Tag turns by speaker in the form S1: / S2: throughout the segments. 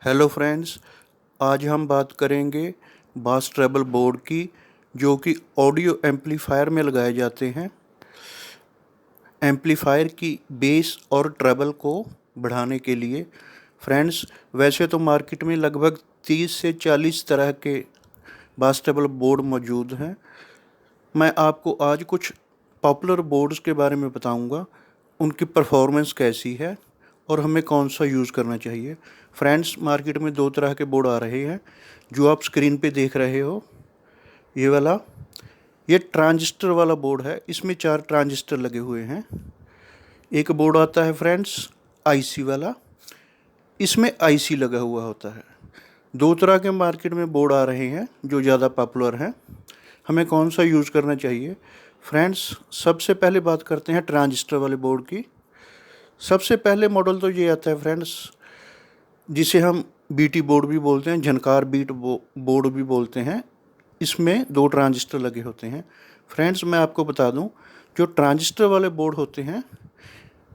S1: Hello friends, आज हम बात करेंगे बास ट्रेबल बोर्ड की, जो कि ऑडियो एम्पलीफायर में लगाए जाते हैं। एम्पलीफायर की बेस और ट्रेबल को बढ़ाने के लिए। फ्रेंड्स, वैसे तो मार्केट में लगभग 30 से 40 तरह के बास ट्रेबल बोर्ड मौजूद हैं। मैं आपको आज कुछ पॉपुलर बोर्ड्स के बारे में बताऊंगा, उनकी परफॉर्मेंस कैसी है और हमें कौन सा यूज़ करना चाहिए। फ्रेंड्स, मार्केट में दो तरह के बोर्ड आ रहे हैं जो आप स्क्रीन पे देख रहे हो। ये वाला, ये ट्रांजिस्टर वाला बोर्ड है। इसमें 4 ट्रांजिस्टर लगे हुए हैं। एक बोर्ड आता है फ्रेंड्स आईसी वाला, इसमें आईसी लगा हुआ होता है। दो तरह के मार्केट में बोर्ड आ रहे हैं जो ज़्यादा पॉपुलर हैं। हमें कौन सा यूज़ करना चाहिए? फ्रेंड्स, सबसे पहले बात करते हैं ट्रांजिस्टर वाले बोर्ड की। सबसे पहले मॉडल तो ये आता है फ्रेंड्स, जिसे हम बीटी बोर्ड भी बोलते हैं, झनकार बीट बोर्ड भी बोलते हैं। इसमें 2 ट्रांजिस्टर लगे होते हैं। फ्रेंड्स, मैं आपको बता दूं, जो ट्रांजिस्टर वाले बोर्ड होते हैं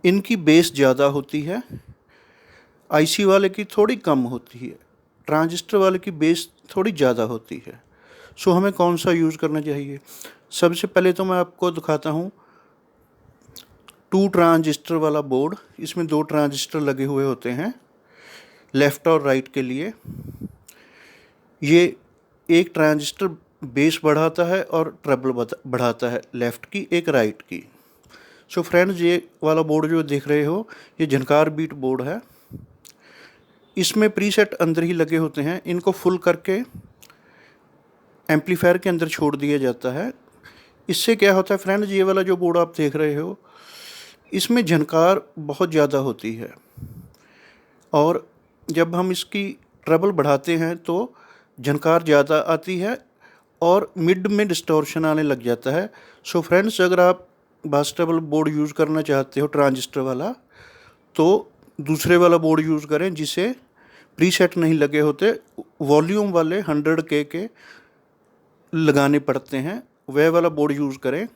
S1: इनकी बेस ज़्यादा होती है, आईसी वाले की थोड़ी कम होती है। ट्रांजिस्टर वाले की बेस थोड़ी ज़्यादा होती है। सो हमें कौन सा यूज़ करना चाहिए? सबसे पहले तो मैं आपको दिखाता हूँ 2 ट्रांजिस्टर वाला बोर्ड। इसमें 2 ट्रांजिस्टर लगे हुए होते हैं लेफ़्ट और राइट के लिए। ये एक ट्रांजिस्टर बेस बढ़ाता है और ट्रेबल बढ़ाता है, लेफ़्ट की एक राइट की। सो फ्रेंड्स, ये वाला बोर्ड जो देख रहे हो, ये झनकार बीट बोर्ड है। इसमें प्रीसेट अंदर ही लगे होते हैं। इनको फुल करके एम्पलीफायर के अंदर छोड़ दिया जाता है। इससे क्या होता है फ्रेंड्स, ये वाला जो बोर्ड आप देख रहे हो, इसमें झनकार बहुत ज़्यादा होती है और जब हम इसकी ट्रेबल बढ़ाते हैं तो झनकार ज़्यादा आती है और मिड में डिस्टॉर्शन आने लग जाता है। सो फ्रेंड्स, अगर आप बास ट्रेबल बोर्ड यूज़ करना चाहते हो ट्रांजिस्टर वाला, तो दूसरे वाला बोर्ड यूज़ करें जिसे प्रीसेट नहीं लगे होते। वॉल्यूम वाले 100K के लगाने पड़ते हैं, वह वाला बोर्ड यूज़ करें।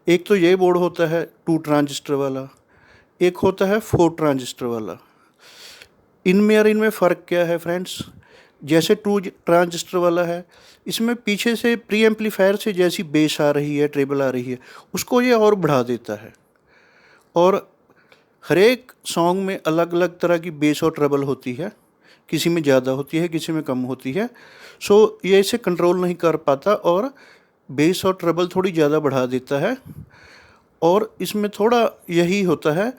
S1: एक तो ये बोर्ड होता है 2 ट्रांजिस्टर वाला, एक होता है 4 ट्रांजिस्टर वाला। इनमें फ़र्क क्या है फ्रेंड्स? जैसे 2 ट्रांजिस्टर वाला है, इसमें पीछे से प्री एम्पलीफायर से जैसी बेस आ रही है, ट्रेबल आ रही है, उसको ये और बढ़ा देता है। और हर एक सॉन्ग में अलग अलग तरह की बेस और ट्रेबल होती है, किसी में ज़्यादा होती है, किसी में कम होती है। सो ये इसे कंट्रोल नहीं कर पाता और बेस और ट्रेबल थोड़ी ज़्यादा बढ़ा देता है। और इसमें थोड़ा यही होता है,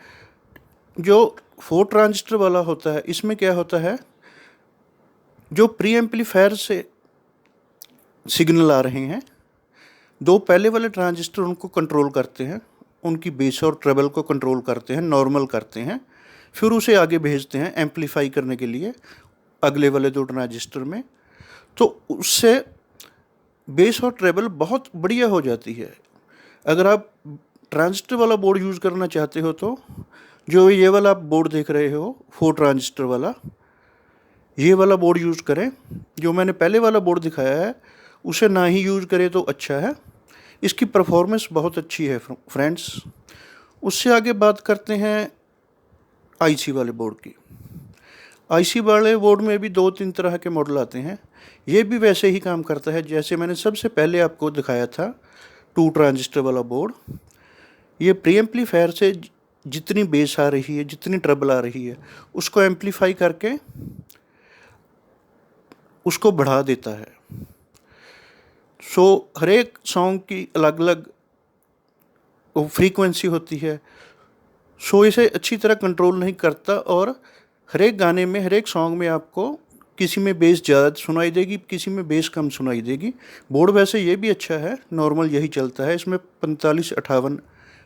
S1: जो 4 ट्रांजिस्टर वाला होता है, इसमें क्या होता है, जो प्री एम्पलीफायर से सिग्नल आ रहे हैं, 2 पहले वाले ट्रांजिस्टर उनको कंट्रोल करते हैं, उनकी बेस और ट्रेबल को कंट्रोल करते हैं, नॉर्मल करते हैं। फिर उसे आगे भेजते हैं एम्पलीफाई करने के लिए अगले वाले 2 ट्रांजिस्टर में। तो उससे बेस और ट्रेबल बहुत बढ़िया हो जाती है। अगर आप ट्रांजिस्टर वाला बोर्ड यूज़ करना चाहते हो तो जो ये वाला आप बोर्ड देख रहे हो 4 ट्रांजिस्टर वाला, ये वाला बोर्ड यूज़ करें। जो मैंने पहले वाला बोर्ड दिखाया है उसे ना ही यूज़ करें तो अच्छा है। इसकी परफॉर्मेंस बहुत अच्छी है फ्रेंड्स। उससे आगे बात करते हैं आईसी वाले बोर्ड की। आईसी वाले बोर्ड में भी 2-3 तरह के मॉडल आते हैं। ये भी वैसे ही काम करता है जैसे मैंने सबसे पहले आपको दिखाया था 2 ट्रांजिस्टर वाला बोर्ड। ये प्री एम्पलीफायर से जितनी बेस आ रही है, जितनी ट्रबल आ रही है, उसको एम्पलीफाई करके उसको बढ़ा देता है। सो हर एक सॉन्ग की अलग अलग फ्रीक्वेंसी होती है। सो इसे अच्छी तरह कंट्रोल नहीं करता और हर एक गाने में, हर एक सॉन्ग में आपको किसी में बेस ज़्यादा सुनाई देगी, किसी में बेस कम सुनाई देगी। बोर्ड वैसे ये भी अच्छा है, नॉर्मल यही चलता है। इसमें 4558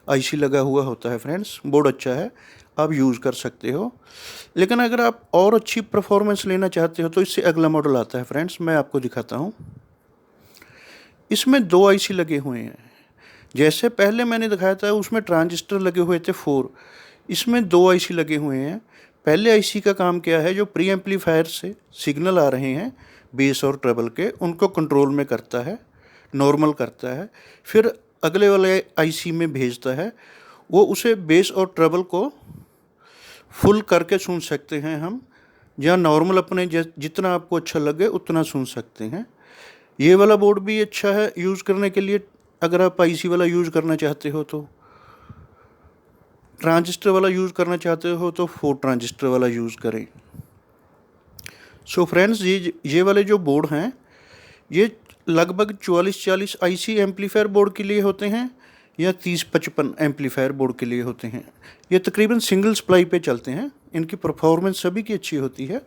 S1: आईसी लगा हुआ होता है फ्रेंड्स। बोर्ड अच्छा है, आप यूज़ कर सकते हो। लेकिन अगर आप और अच्छी परफॉर्मेंस लेना चाहते हो तो इससे अगला मॉडल आता है फ्रेंड्स, मैं आपको दिखाता हूँ। इसमें 2 आईसी लगे हुए हैं। जैसे पहले मैंने दिखाया था उसमें ट्रांजिस्टर लगे हुए थे 4, इसमें 2 आईसी लगे हुए हैं। पहले आईसी का काम क्या है, जो प्री एम्पलीफायर से सिग्नल आ रहे हैं बेस और ट्रेबल के, उनको कंट्रोल में करता है, नॉर्मल करता है। फिर अगले वाले आईसी में भेजता है, वो उसे बेस और ट्रेबल को फुल करके सुन सकते हैं हम। या नॉर्मल अपने जितना आपको अच्छा लगे उतना सुन सकते हैं। ये वाला बोर्ड भी अच्छा है यूज़ करने के लिए, अगर आप आईसी वाला यूज़ करना चाहते हो तो। ट्रांजिस्टर वाला यूज़ करना चाहते हो तो 4 ट्रांजिस्टर वाला यूज़ करें। सो फ्रेंड्स, ये वाले जो बोर्ड हैं ये लगभग 44-40 आईसी एम्पलीफायर बोर्ड के लिए होते हैं या 30-55 एम्पलीफायर बोर्ड के लिए होते हैं। ये तकरीबन सिंगल सप्लाई पे चलते हैं। इनकी परफॉर्मेंस सभी की अच्छी होती है।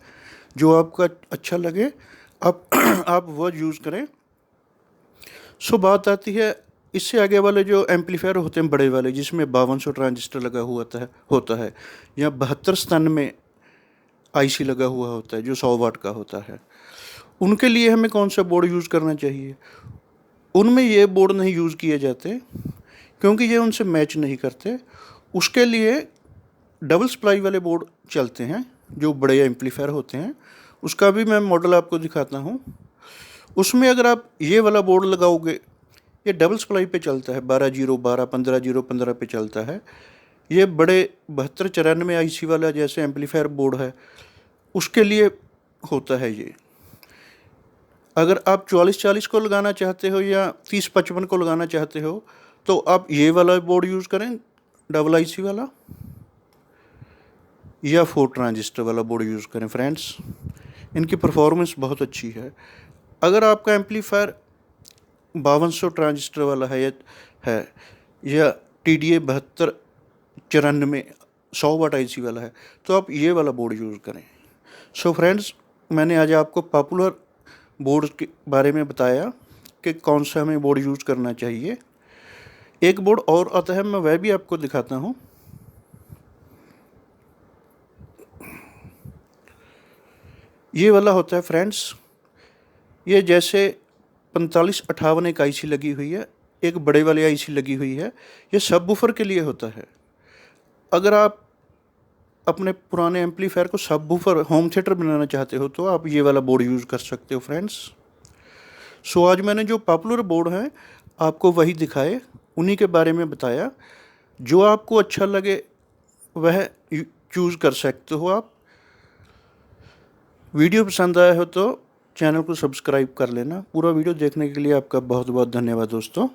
S1: जो आपका अच्छा लगे आप आप वो यूज़ करें। सो बात आती है इससे आगे वाले जो एम्पलीफायर होते हैं बड़े वाले, जिसमें 5200 ट्रांजिस्टर लगा हुआ होता है या 72 आईसी लगा हुआ होता है जो 100 वाट का होता है, उनके लिए हमें कौन सा बोर्ड यूज़ करना चाहिए? उनमें ये बोर्ड नहीं यूज़ किए जाते क्योंकि ये उनसे मैच नहीं करते। उसके लिए डबल सप्लाई वाले बोर्ड चलते हैं जो बड़े एम्पलीफायर होते हैं। उसका भी मैं मॉडल आपको दिखाता हूँ। उसमें अगर आप ये वाला बोर्ड लगाओगे, ये डबल सप्लाई पे चलता है, 12-0-12, 15-0-15 पे चलता है। ये बड़े 72-94 आईसी वाला जैसे एम्पलीफायर बोर्ड है उसके लिए होता है ये। अगर आप 44-40 को लगाना चाहते हो या 30-55 को लगाना चाहते हो तो आप ये वाला बोर्ड यूज़ करें, डबल आईसी वाला, या 4 ट्रांजिस्टर वाला बोर्ड यूज़ करें। फ्रेंड्स, इनकी परफॉर्मेंस बहुत अच्छी है। अगर आपका एम्पलीफायर 5200 ट्रांजिस्टर वाला है या TDA 7294 100 वाट आईसी वाला है तो आप ये वाला बोर्ड यूज़ करें। सो फ्रेंड्स, मैंने आज आपको पॉपुलर बोर्ड के बारे में बताया कि कौन सा हमें बोर्ड यूज़ करना चाहिए। एक बोर्ड और आता है, मैं वह भी आपको दिखाता हूँ। ये वाला होता है फ्रेंड्स, ये जैसे 4558 एक आईसी लगी हुई है, एक बड़े वाली आईसी लगी हुई है। ये सबवूफर के लिए होता है। अगर आप अपने पुराने एम्पलीफायर को सबवूफर होम थिएटर बनाना चाहते हो तो आप ये वाला बोर्ड यूज़ कर सकते हो फ्रेंड्स। सो आज मैंने जो पॉपुलर बोर्ड हैं आपको वही दिखाए, उन्हीं के बारे में बताया। जो आपको अच्छा लगे वह चूज़ कर सकते हो आप। वीडियो पसंद आया हो तो चैनल को सब्सक्राइब कर लेना। पूरा वीडियो देखने के लिए आपका बहुत बहुत धन्यवाद दोस्तों।